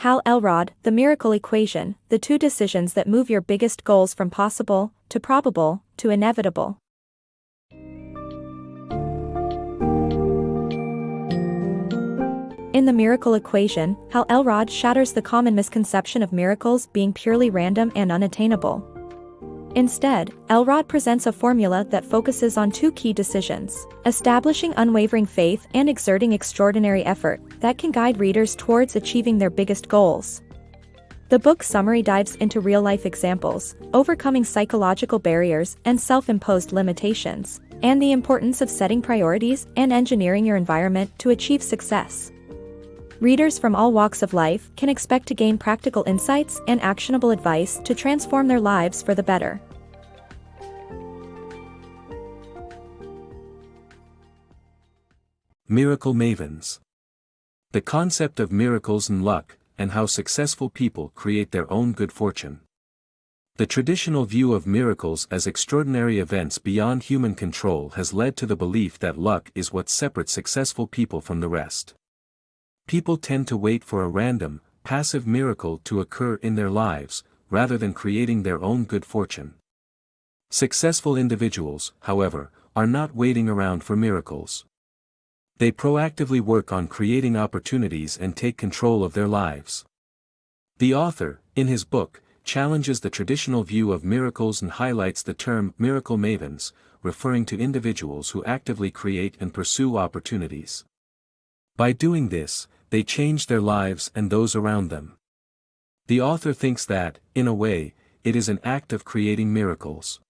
Hal Elrod, The Miracle Equation, the two decisions that move your biggest goals from possible, to probable, to inevitable. In The Miracle Equation, Hal Elrod shatters the common misconception of miracles being purely random and unattainable. Instead, Elrod presents a formula that focuses on two key decisions: establishing unwavering faith and exerting extraordinary effort that can guide readers towards achieving their biggest goals. The book's summary dives into real-life examples, overcoming psychological barriers and self-imposed limitations, and the importance of setting priorities and engineering your environment to achieve success. Readers from all walks of life can expect to gain practical insights and actionable advice to transform their lives for the better. Miracle Mavens. The concept of miracles and luck, and how successful people create their own good fortune. The traditional view of miracles as extraordinary events beyond human control has led to the belief that luck is what separates successful people from the rest. People tend to wait for a random, passive miracle to occur in their lives, rather than creating their own good fortune. Successful individuals, however, are not waiting around for miracles. They proactively work on creating opportunities and take control of their lives. The author, in his book, challenges the traditional view of miracles and highlights the term miracle mavens, referring to individuals who actively create and pursue opportunities. By doing this, they change their lives and those around them. The author thinks that, in a way, it is an act of creating miracles.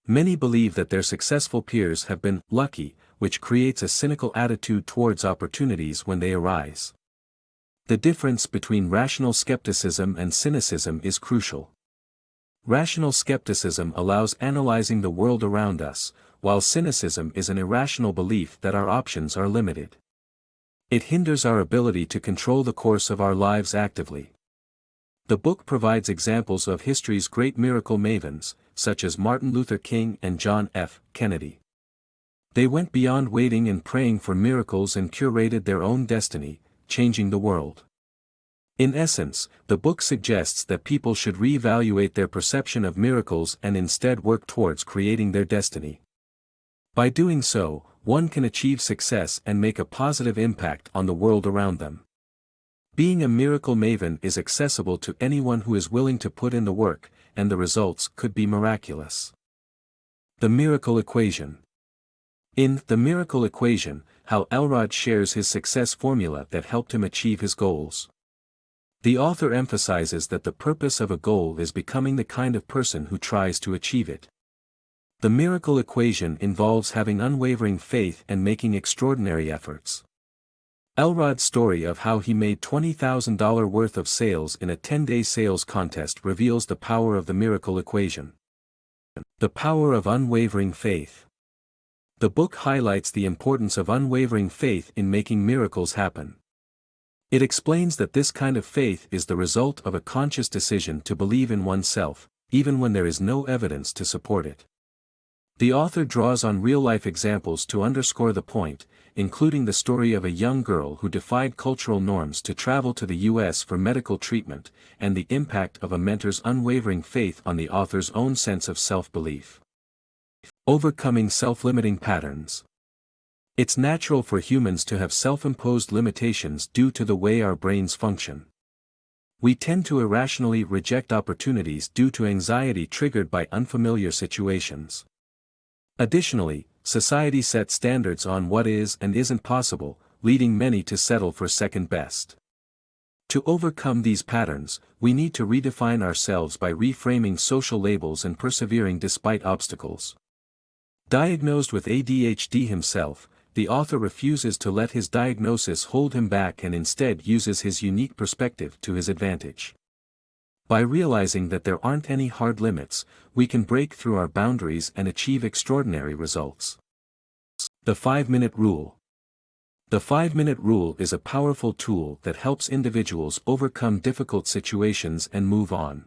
Many believe that their successful peers have been lucky, which creates a cynical attitude towards opportunities when they arise. The difference between rational skepticism and cynicism is crucial. Rational skepticism allows analyzing the world around us, while cynicism is an irrational belief that our options are limited. It hinders our ability to control the course of our lives actively. The book provides examples of history's great miracle mavens, such as Martin Luther King and John F. Kennedy. They went beyond waiting and praying for miracles and curated their own destiny, changing the world. In essence, the book suggests that people should reevaluate their perception of miracles and instead work towards creating their destiny. By doing so, one can achieve success and make a positive impact on the world around them. Being a miracle maven is accessible to anyone who is willing to put in the work, and the results could be miraculous. The Miracle Equation. In The Miracle Equation, Hal Elrod shares his success formula that helped him achieve his goals. The author emphasizes that the purpose of a goal is becoming the kind of person who tries to achieve it. The miracle equation involves having unwavering faith and making extraordinary efforts. Elrod's story of how he made $20,000 worth of sales in a 10-day sales contest reveals the power of the miracle equation. The power of unwavering faith. The book highlights the importance of unwavering faith in making miracles happen. It explains that this kind of faith is the result of a conscious decision to believe in oneself, even when there is no evidence to support it. The author draws on real-life examples to underscore the point, including the story of a young girl who defied cultural norms to travel to the U.S. for medical treatment, and the impact of a mentor's unwavering faith on the author's own sense of self-belief. Overcoming self-limiting patterns. It's natural for humans to have self-imposed limitations due to the way our brains function. We tend to irrationally reject opportunities due to anxiety triggered by unfamiliar situations. Additionally, society sets standards on what is and isn't possible, leading many to settle for second best. To overcome these patterns, we need to redefine ourselves by reframing social labels and persevering despite obstacles. Diagnosed with ADHD himself, the author refuses to let his diagnosis hold him back and instead uses his unique perspective to his advantage. By realizing that there aren't any hard limits, we can break through our boundaries and achieve extraordinary results. The 5-Minute Rule. The 5-Minute Rule is a powerful tool that helps individuals overcome difficult situations and move on.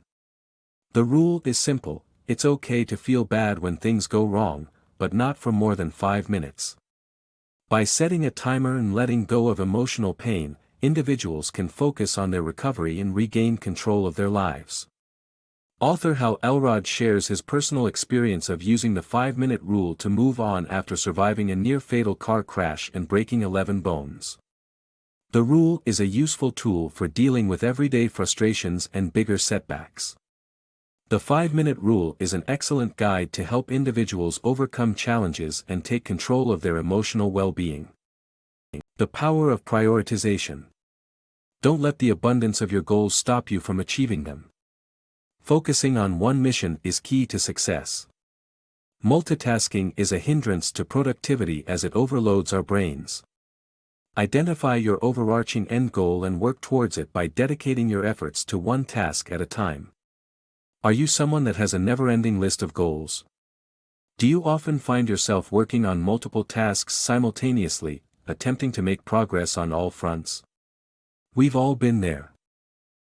The rule is simple: it's okay to feel bad when things go wrong, but not for more than 5 minutes. By setting a timer and letting go of emotional pain, individuals can focus on their recovery and regain control of their lives. Author Hal Elrod shares his personal experience of using the 5-minute rule to move on after surviving a near-fatal car crash and breaking 11 bones. The rule is a useful tool for dealing with everyday frustrations and bigger setbacks. The 5-minute rule is an excellent guide to help individuals overcome challenges and take control of their emotional well-being. The power of prioritization. Don't let the abundance of your goals stop you from achieving them. Focusing on one mission is key to success. Multitasking is a hindrance to productivity as it overloads our brains. Identify your overarching end goal and work towards it by dedicating your efforts to one task at a time. Are you someone that has a never-ending list of goals? Do you often find yourself working on multiple tasks simultaneously, attempting to make progress on all fronts? We've all been there.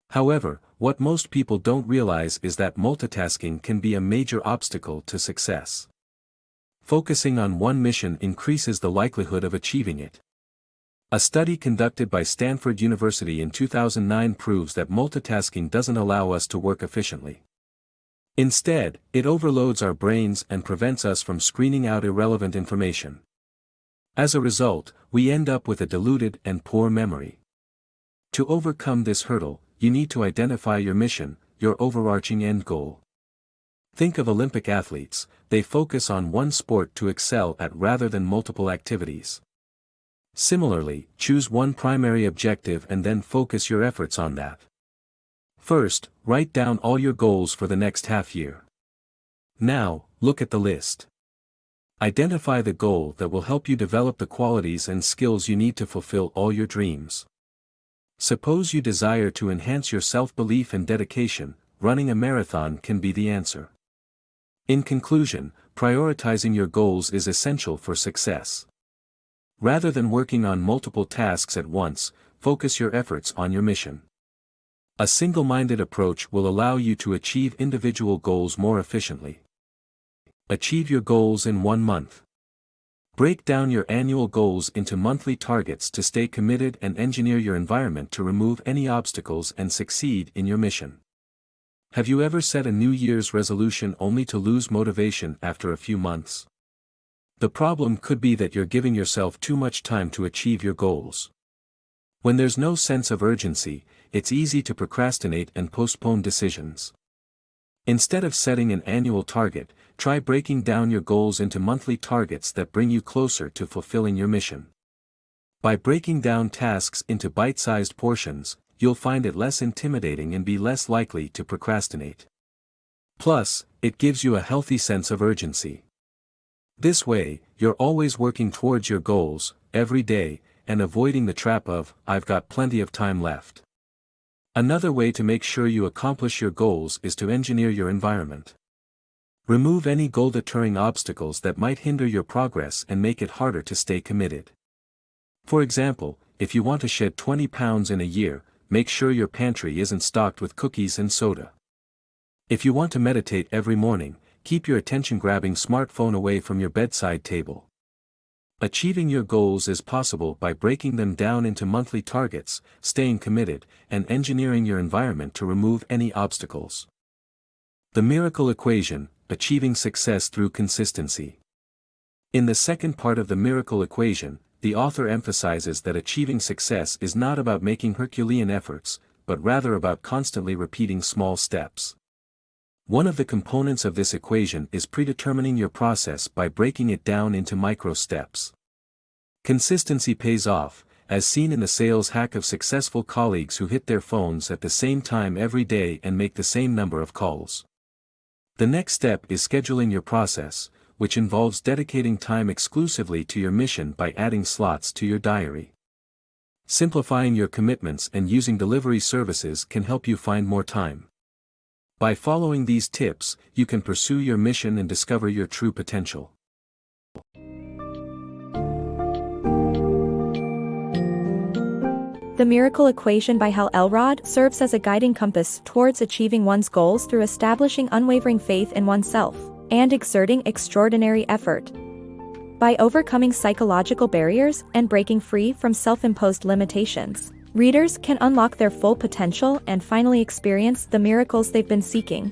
However, what most people don't realize is that multitasking can be a major obstacle to success. Focusing on one mission increases the likelihood of achieving it. A study conducted by Stanford University in 2009 proves that multitasking doesn't allow us to work efficiently. Instead, it overloads our brains and prevents us from screening out irrelevant information. As a result, we end up with a diluted and poor memory. To overcome this hurdle, you need to identify your mission, your overarching end goal. Think of Olympic athletes, they focus on one sport to excel at rather than multiple activities. Similarly, choose one primary objective and then focus your efforts on that. First, write down all your goals for the next half year. Now, look at the list. Identify the goal that will help you develop the qualities and skills you need to fulfill all your dreams. Suppose you desire to enhance your self-belief and dedication, running a marathon can be the answer. In conclusion, prioritizing your goals is essential for success. Rather than working on multiple tasks at once, focus your efforts on your mission. A single-minded approach will allow you to achieve individual goals more efficiently. Achieve your goals in 1 month. Break down your annual goals into monthly targets to stay committed and engineer your environment to remove any obstacles and succeed in your mission. Have you ever set a New Year's resolution only to lose motivation after a few months? The problem could be that you're giving yourself too much time to achieve your goals. When there's no sense of urgency, it's easy to procrastinate and postpone decisions. Instead of setting an annual target, try breaking down your goals into monthly targets that bring you closer to fulfilling your mission. By breaking down tasks into bite-sized portions, you'll find it less intimidating and be less likely to procrastinate. Plus, it gives you a healthy sense of urgency. This way, you're always working towards your goals, every day, and avoiding the trap of, "I've got plenty of time left." Another way to make sure you accomplish your goals is to engineer your environment. Remove any goal-deterring obstacles that might hinder your progress and make it harder to stay committed. For example, if you want to shed 20 pounds in a year, make sure your pantry isn't stocked with cookies and soda. If you want to meditate every morning, keep your attention-grabbing smartphone away from your bedside table. Achieving your goals is possible by breaking them down into monthly targets, staying committed, and engineering your environment to remove any obstacles. The miracle equation, achieving success through consistency. In the second part of the miracle equation, the author emphasizes that achieving success is not about making Herculean efforts, but rather about constantly repeating small steps. One of the components of this equation is predetermining your process by breaking it down into micro steps. Consistency pays off, as seen in the sales hack of successful colleagues who hit their phones at the same time every day and make the same number of calls. The next step is scheduling your process, which involves dedicating time exclusively to your mission by adding slots to your diary. Simplifying your commitments and using delivery services can help you find more time. By following these tips, you can pursue your mission and discover your true potential. The Miracle Equation by Hal Elrod serves as a guiding compass towards achieving one's goals through establishing unwavering faith in oneself and exerting extraordinary effort. By overcoming psychological barriers and breaking free from self-imposed limitations, readers can unlock their full potential and finally experience the miracles they've been seeking.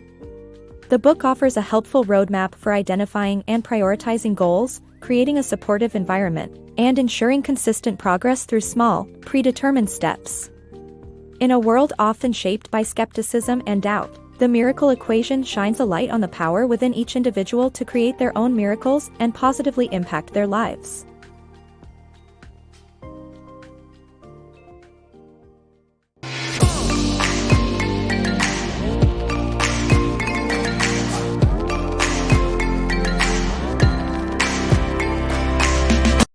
The book offers a helpful roadmap for identifying and prioritizing goals, creating a supportive environment, and ensuring consistent progress through small, predetermined steps. In a world often shaped by skepticism and doubt, the miracle equation shines a light on the power within each individual to create their own miracles and positively impact their lives.